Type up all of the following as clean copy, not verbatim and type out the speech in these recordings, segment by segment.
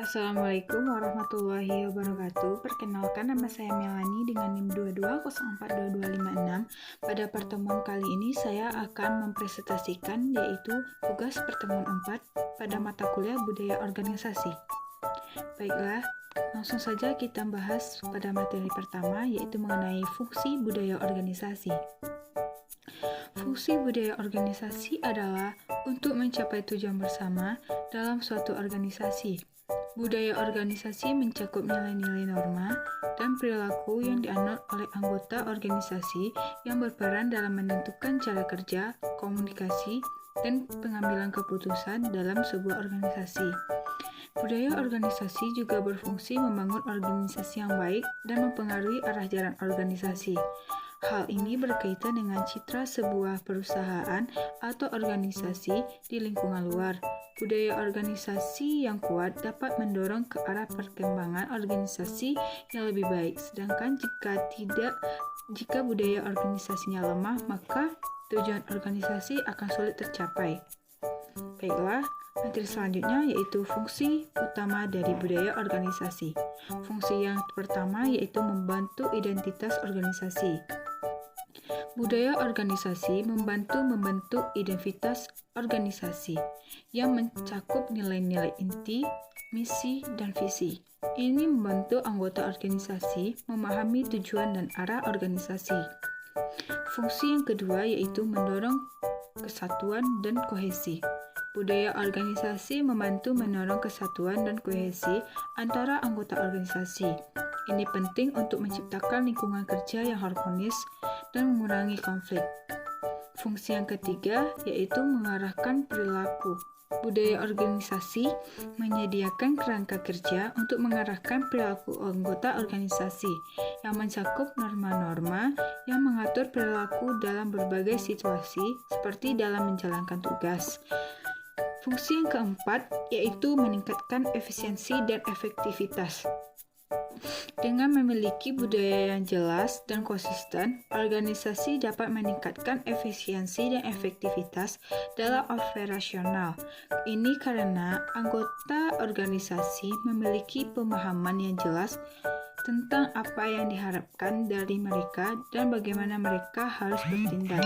Assalamualaikum warahmatullahi wabarakatuh. Perkenalkan, nama saya Melani dengan NIM 22042256. Pada pertemuan kali ini saya akan mempresentasikan yaitu tugas pertemuan 4 pada mata kuliah budaya organisasi. Baiklah, langsung saja kita bahas pada materi pertama yaitu mengenai fungsi budaya organisasi. Fungsi budaya organisasi adalah untuk mencapai tujuan bersama dalam suatu organisasi. Budaya organisasi mencakup nilai-nilai norma dan perilaku yang dianut oleh anggota organisasi yang berperan dalam menentukan cara kerja, komunikasi, dan pengambilan keputusan dalam sebuah organisasi. Budaya organisasi juga berfungsi membangun organisasi yang baik dan mempengaruhi arah jalan organisasi. Hal ini berkaitan dengan citra sebuah perusahaan atau organisasi di lingkungan luar. Budaya organisasi yang kuat dapat mendorong ke arah perkembangan organisasi yang lebih baik. Sedangkan jika budaya organisasinya lemah, maka tujuan organisasi akan sulit tercapai. Baiklah, materi selanjutnya yaitu fungsi utama dari budaya organisasi. Fungsi yang pertama yaitu membantu identitas organisasi. Budaya organisasi membantu membentuk identitas organisasi yang mencakup nilai-nilai inti, misi, dan visi. Ini membantu anggota organisasi memahami tujuan dan arah organisasi. Fungsi yang kedua yaitu mendorong kesatuan dan kohesi. Budaya organisasi membantu mendorong kesatuan dan kohesi antara anggota organisasi. Ini penting untuk menciptakan lingkungan kerja yang harmonis dan mengurangi konflik. Fungsi yang ketiga yaitu mengarahkan perilaku. Budaya organisasi menyediakan kerangka kerja untuk mengarahkan perilaku anggota organisasi yang mencakup norma-norma yang mengatur perilaku dalam berbagai situasi seperti dalam menjalankan tugas. Fungsi yang keempat yaitu meningkatkan efisiensi dan efektivitas. Dengan memiliki budaya yang jelas dan konsisten, organisasi dapat meningkatkan efisiensi dan efektivitas dalam operasional. Ini karena anggota organisasi memiliki pemahaman yang jelas tentang apa yang diharapkan dari mereka dan bagaimana mereka harus bertindak.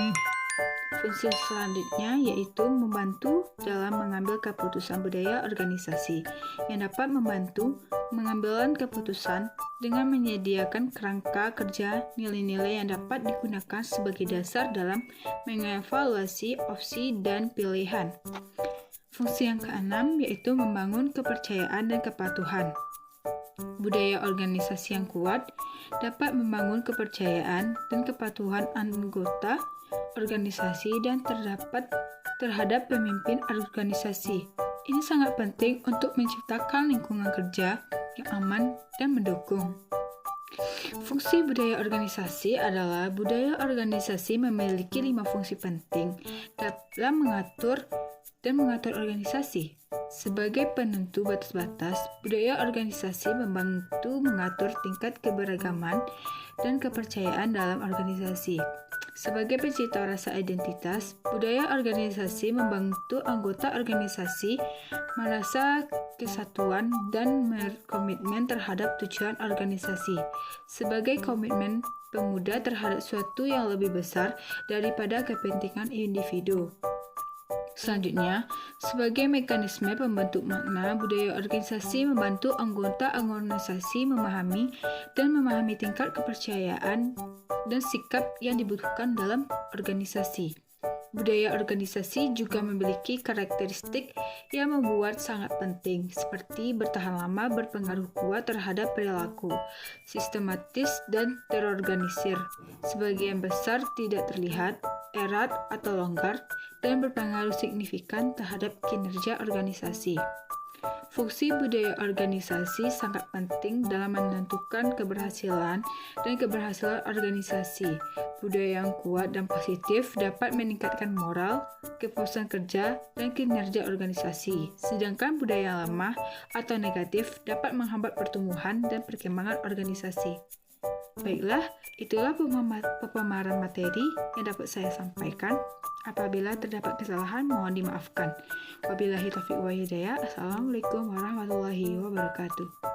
Fungsi selanjutnya yaitu membantu dalam mengambil keputusan budaya organisasi yang dapat membantu mengambil keputusan dengan menyediakan kerangka kerja nilai-nilai yang dapat digunakan sebagai dasar dalam mengevaluasi opsi dan pilihan. Fungsi yang keenam yaitu membangun kepercayaan dan kepatuhan. Budaya organisasi yang kuat dapat membangun kepercayaan dan kepatuhan anggota organisasi dan terhadap pemimpin organisasi. Ini sangat penting untuk menciptakan lingkungan kerja yang aman dan mendukung. Fungsi budaya organisasi adalah budaya organisasi memiliki 5 fungsi penting dalam mengatur organisasi. Sebagai penentu batas-batas, budaya organisasi membantu mengatur tingkat keberagaman dan kepercayaan dalam organisasi. Sebagai pencipta rasa identitas, budaya organisasi membantu anggota organisasi merasa kesatuan dan berkomitmen terhadap tujuan organisasi. Sebagai komitmen pemuda terhadap suatu yang lebih besar daripada kepentingan individu. Selanjutnya, sebagai mekanisme pembentuk makna, budaya organisasi membantu anggota organisasi memahami tingkat kepercayaan dan sikap yang dibutuhkan dalam organisasi. Budaya organisasi juga memiliki karakteristik yang membuat sangat penting, seperti bertahan lama, berpengaruh kuat terhadap perilaku, sistematis dan terorganisir, sebagian besar tidak terlihat, erat atau longgar, dan berpengaruh signifikan terhadap kinerja organisasi. Fungsi budaya organisasi sangat penting dalam menentukan keberhasilan organisasi. Budaya yang kuat dan positif dapat meningkatkan moral, kepuasan kerja, dan kinerja organisasi. Sedangkan budaya yang lemah atau negatif dapat menghambat pertumbuhan dan perkembangan organisasi. Baiklah, itulah pemaparan materi yang dapat saya sampaikan. Apabila terdapat kesalahan, mohon dimaafkan. Wabillahi taufiq wa hidayah. Assalamualaikum warahmatullahi wabarakatuh.